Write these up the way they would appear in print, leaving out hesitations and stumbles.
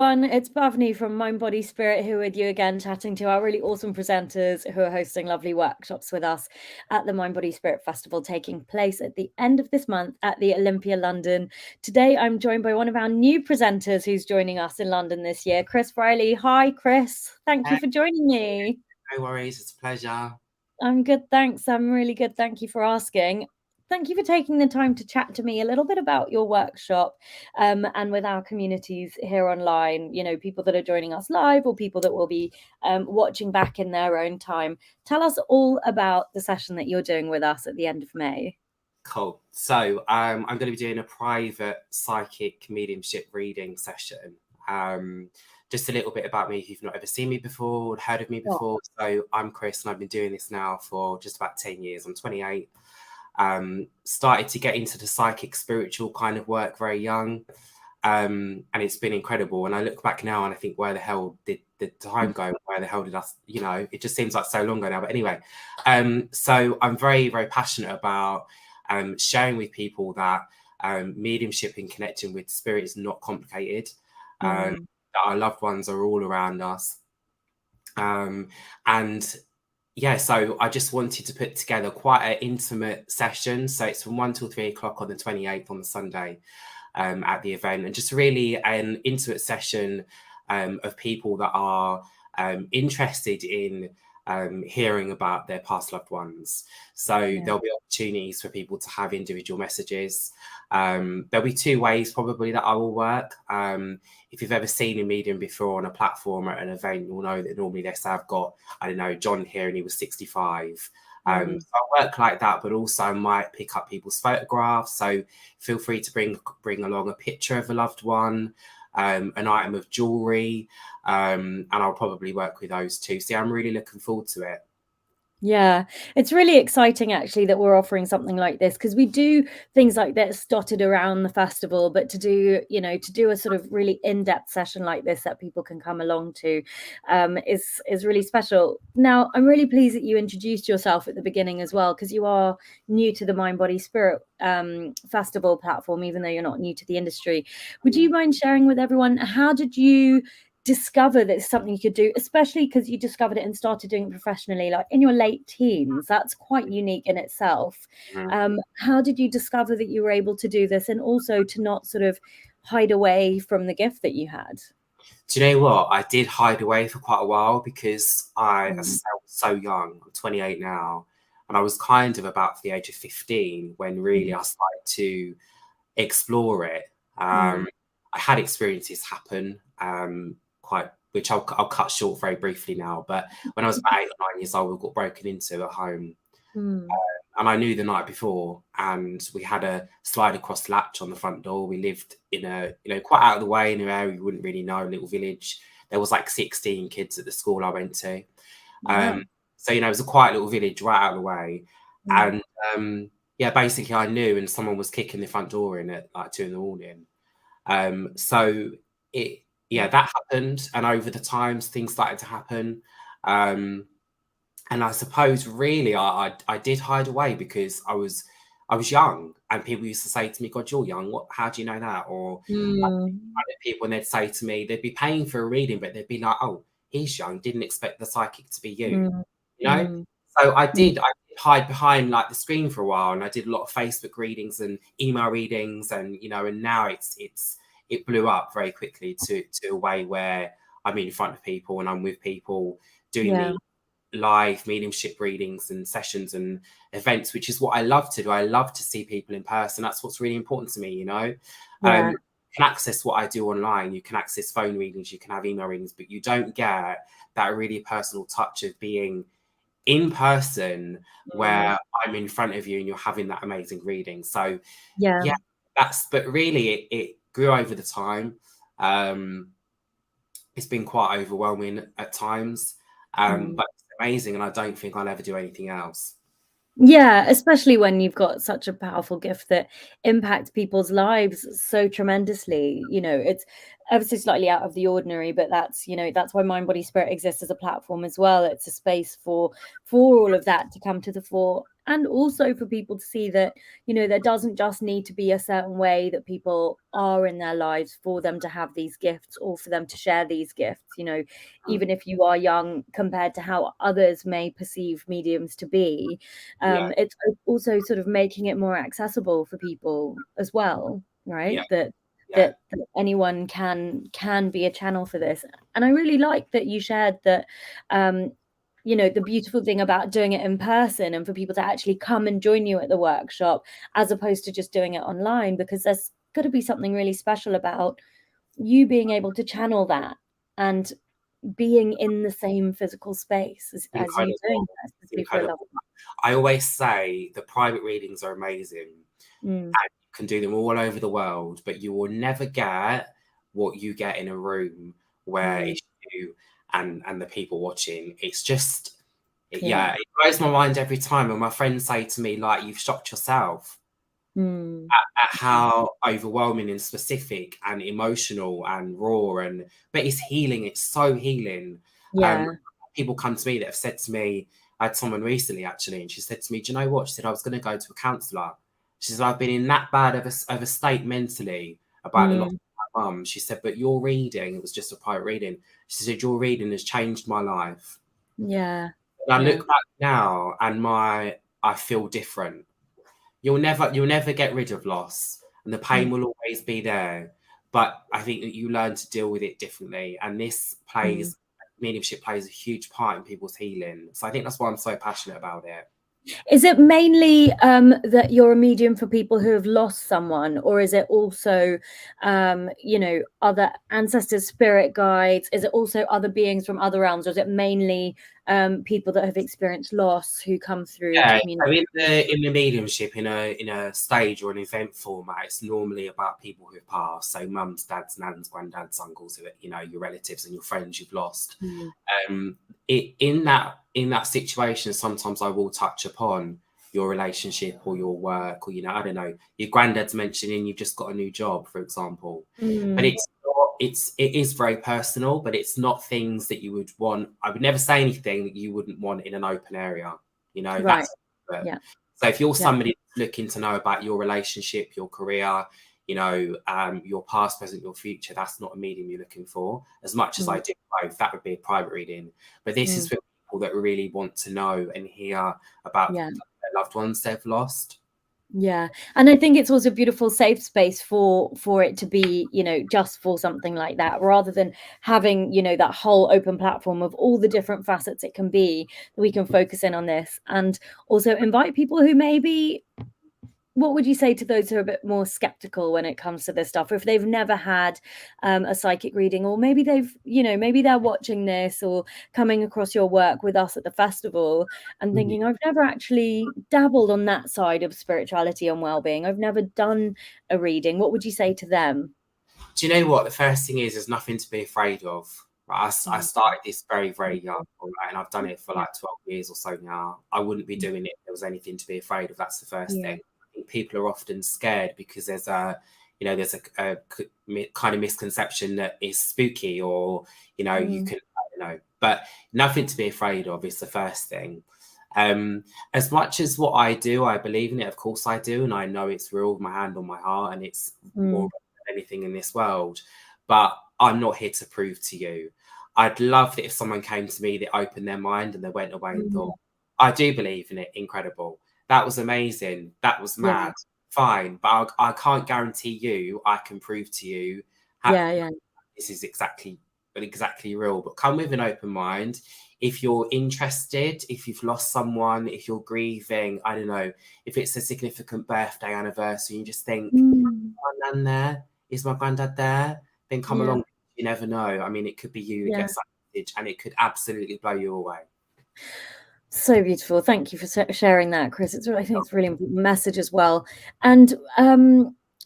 It's Bhavani from Mind Body Spirit here with you again, chatting to our really awesome presenters who are hosting lovely workshops with us at the Mind Body Spirit Festival taking place at the end of this month at the Olympia London. Today I'm joined by one of our new presenters who's joining us in London this year, Chris Riley. Hi Chris, thank you for joining me. No worries, it's a pleasure. I'm good, thanks. I'm really good. Thank you for asking. Thank you for taking the time to chat to me a little bit about your workshop and with our communities here online, people that are joining us live or people that will be watching back in their own time. Tell us all about the session that you're doing with us at the end of May. Cool. So I'm going to be doing a private psychic mediumship reading session. Just a little bit about me if you've not ever seen me before or heard of me before. So I'm Chris and I've been doing this now for just about 10 years. I'm 28. Started to get into the psychic spiritual kind of work very young. And it's been incredible. And I look back now and I think, where the hell did the time go? Where the hell did us, it just seems like so long ago now. But anyway, so I'm very, very passionate about sharing with people that mediumship and connecting with spirit is not complicated. That our loved ones are all around us. And yeah, so I just wanted to put together quite an intimate session. So it's from 1 till 3 o'clock on the 28th on the Sunday at the event, and just really an intimate session of people that are interested in hearing about their past loved ones. So there'll be opportunities for people to have individual messages. There'll be two ways probably that I will work. If you've ever seen a medium before on a platform or at an event, you'll know that normally they say, I've got, I don't know, John here and he was 65. So I work like that, but also I might pick up people's photographs. So feel free to bring along a picture of a loved one, an item of jewelry, and I'll probably work with those too. So I'm really looking forward to it. Yeah, it's really exciting actually that we're offering something like this, because we do things like this dotted around the festival, but to do a sort of really in-depth session like this that people can come along to is really special. Now, I'm really pleased that you introduced yourself at the beginning as well, because you are new to the Mind Body Spirit festival platform, even though you're not new to the industry. Would you mind sharing with everyone, how did you discover that it's something you could do, especially because you discovered it and started doing it professionally like in your late teens? That's quite unique in itself. How did you discover that you were able to do this, and also to not sort of hide away from the gift that you had? Do you know what? I did hide away for quite a while because I was so young. I'm 28 now, and I was kind of about the age of 15 when really I started to explore it. I had experiences happen, which I'll cut short very briefly now. But when I was about 8 or 9 years old, we got broken into at home. And I knew the night before, and we had a slide across latch on the front door. We lived in a, quite out of the way in an area you wouldn't really know, a little village. There was like 16 kids at the school I went to. So, it was a quiet little village right out of the way. And yeah, basically I knew, and someone was kicking the front door in at like 2 a.m. So that happened. And over the times, things started to happen. And I suppose really I did hide away because I was young, and people used to say to me, God, you're young. How do you know that? Or people, and they'd say to me, they'd be paying for a reading, but they'd be like, oh, he's young. Didn't expect the psychic to be you, So I did hide behind like the screen for a while, and I did a lot of Facebook readings and email readings, and, and now it blew up very quickly to a way where I'm in front of people and I'm with people doing the live mediumship readings and sessions and events, which is what I love to do. I love to see people in person. That's what's really important to me, You can access what I do online. You can access phone readings, you can have email readings, but you don't get that really personal touch of being in person where I'm in front of you and you're having that amazing reading. So but really it grew over the time. It's been quite overwhelming at times, but it's amazing, and I don't think I'll ever do anything else. Yeah, especially when you've got such a powerful gift that impacts people's lives so tremendously. It's ever so slightly out of the ordinary, but that's why Mind Body Spirit exists as a platform as well. It's a space for all of that to come to the fore. and also for people to see that, you know, there doesn't just need to be a certain way that people are in their lives for them to have these gifts or for them to share these gifts, you know, even if you are young compared to how others may perceive mediums to be. Yeah. It's also sort of making it more accessible for people as well, Yeah. right? That Yeah. that, that anyone can be a channel for this. And I really like that you shared that, you know, the beautiful thing about doing it in person and for people to actually come and join you at the workshop as opposed to just doing it online, because there's got to be something really special about you being able to channel that and being in the same physical space as you doing Incredible. this. It's Super lovely. incredible. I always say the private readings are amazing. Mm, And you can do them all over the world, but you will never get what you get in a room where mm, it's you and the people watching. It's just, yeah. yeah, it blows my mind every time. And my friends say to me, like, you've shocked yourself Mm, at how overwhelming and specific and emotional and raw, and but it's healing. It's so healing. Um, yeah. People come to me that have said to me, I had someone recently actually, and she said to me, "Do you know what?" She said, "I was going to go to a counsellor." She said, "I've been in that bad of a state mentally about the loss Mm, of my mum." She said, "But your reading, it was just a private reading." She said, "Your reading has changed my life." yeah. And I Yeah. look back now, and I feel different. You'll never get rid of loss, and the pain Mm, will always be there. But I think that you learn to deal with it differently, and mm. mediumship plays a huge part in people's healing. So I think that's why I'm so passionate about it. Is it mainly that you're a medium for people who have lost someone, or is it also, you know, other ancestors, spirit guides? Is it also other beings from other realms, or is it mainly people that have experienced loss who come through to Yeah, communicate? so in the mediumship, in a stage or an event format, it's normally about people who've passed. So mums, dads, nans, granddads, uncles, who your relatives and your friends you've lost. Mm, Um, in that situation, sometimes I will touch upon your relationship or your work, or I don't know, your granddad's mentioning you've just got a new job, for example. But mm, it's not, it is very personal, but it's not things that you would want. I would never say anything that you wouldn't want in an open area. right. That's it. Yeah. So if you're Yeah. somebody looking to know about your relationship, your career, your past, present, your future, that's not a medium you're looking for. As much as I Mm, do both, that would be a private reading. But this is mm, for people that really want to know and hear about yeah. their loved ones they've lost. Yeah. And I think it's also a beautiful safe space for it to be, you know, just for something like that, rather than having, you know, that whole open platform of all the different facets it can be, that we can focus in on this and also invite people who maybe, what would you say to those who are a bit more skeptical when it comes to this stuff, or if they've never had a psychic reading, or maybe they've, you know, maybe they're watching this or coming across your work with us at the festival and Mhm. thinking, I've never actually dabbled on that side of spirituality and well-being, I've never done a reading. What would you say to them? Do you know what? The first thing is, there's nothing to be afraid of. Right? I Mm, started this very, very young, beautiful. all right, and I've done it for Yeah. like 12 years or so now. I wouldn't be Mm, doing it if there was anything to be afraid of. That's the first yeah. thing. I think people are often scared because there's a kind of misconception that is spooky, or you Mm, can, I don't know, but nothing to be afraid of is the first thing. As much as what I do, I believe in it. Of course, I do, and I know it's real with my hand on my heart, and it's more mm, than anything in this world. But I'm not here to prove to you. I'd love that if someone came to me that opened their mind and they went away and mm, thought, "I do believe in it. Incredible. That was amazing. That was yeah. mad. Fine, but I can't guarantee you. I can prove to you Yeah. Yeah. this is exactly real. But come with an open mind. If you're interested, if you've lost someone, if you're grieving, I don't know, if it's a significant birthday anniversary, you just think, Mm, my nan there, is my granddad there? Then come yeah. along. You never know. I mean, it could be you that Yeah. gets that message, and it could absolutely blow you away. So beautiful. Thank you for sharing that, Chris. I think it's a really important message as well. And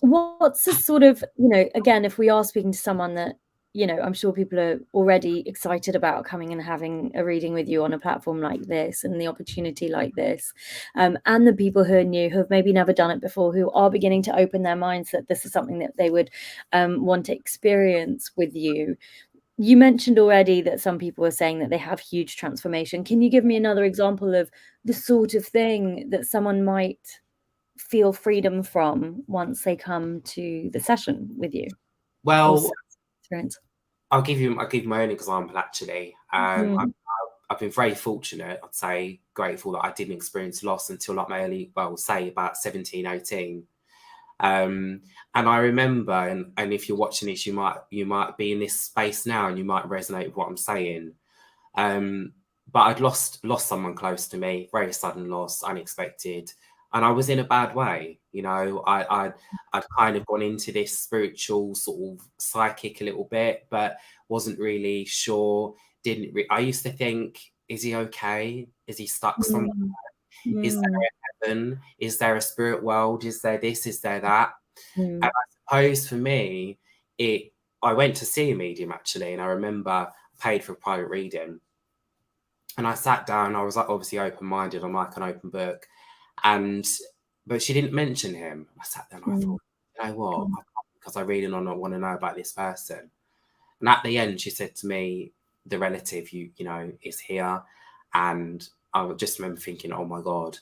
what's the sort of, you know, again, if we are speaking to someone that, you know, I'm sure people are already excited about coming and having a reading with you on a platform like this and the opportunity like this, and the people who are new, who have maybe never done it before, who are beginning to open their minds that this is something that they would want to experience with you. You mentioned already that some people are saying that they have huge transformation. Can you give me another example of the sort of thing that someone might feel freedom from once they come to the session with you? Well, Experience. I'll give you my own example actually. I've been very fortunate, I'd say grateful that I didn't experience loss until like my early, well, say about 17, 18. And I remember, and if you're watching this, you might be in this space now and you might resonate with what I'm saying. But I'd lost someone close to me, very sudden loss, unexpected, and I was in a bad way. You know, I'd kind of gone into this spiritual sort of psychic a little bit, but wasn't really sure. I used to think, is he okay? Is he stuck somewhere? Is there a heaven? Is there a spirit world? Is there this? Is there that? And I suppose for me, I went to see a medium actually, and I remember I paid for a private reading. And I sat down, I was like obviously open-minded, I'm like an open book. But she didn't mention him. I sat there and I thought, you know what? Because I really want to know about this person. And at the end, she said to me, the relative, you know, is here. And I just remember thinking, oh my God.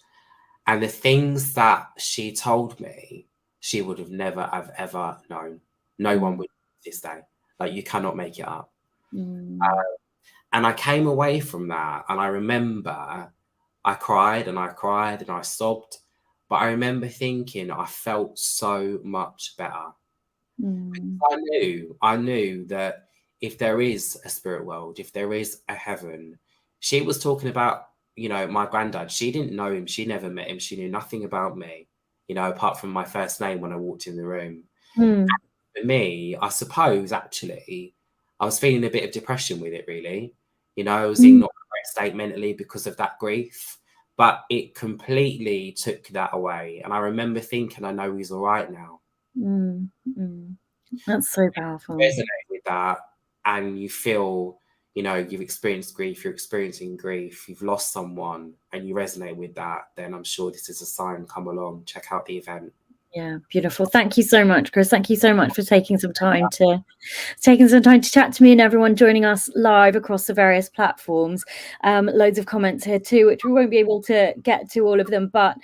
And the things that she told me, she would have never have ever known. No one would this day. Like you cannot make it up. And I came away from that, and I remember I cried and I cried and I sobbed. But I remember thinking I felt so much better. I knew that if there is a spirit world, if there is a heaven, she was talking about, you know, my granddad. She didn't know him. She never met him. She knew nothing about me, you know, apart from my first name when I walked in the room. And for me, I suppose, actually, I was feeling a bit of depression with it, really. You know, I was in not a great state mentally because of that grief, but it completely took that away. And I remember thinking, I know he's all right now. That's so powerful. Resonate with that, and you feel, you know, you've experienced grief, you're experiencing grief, you've lost someone, and you resonate with that, then I'm sure this is a sign. Come along, check out the event. Yeah, beautiful. Thank you so much, Chris. Thank you so much for taking some time to chat to me and everyone joining us live across the various platforms. Loads of comments here too, which we won't be able to get to all of them, but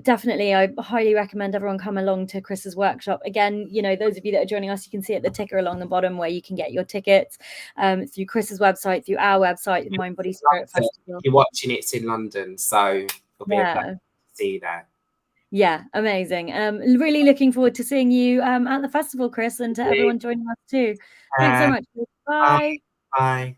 definitely I highly recommend everyone come along to Chris's workshop. Again, you know, those of you that are joining us, you can see at the ticker along the bottom where you can get your tickets through Chris's website, through our website, the Mind Body Spirit Festival. If you're watching, it's in London, so it'll be a pleasure to see you there. Yeah, amazing. Really looking forward to seeing you at the festival, Chris, and to everyone joining us too. Thanks so much. Bye. Bye.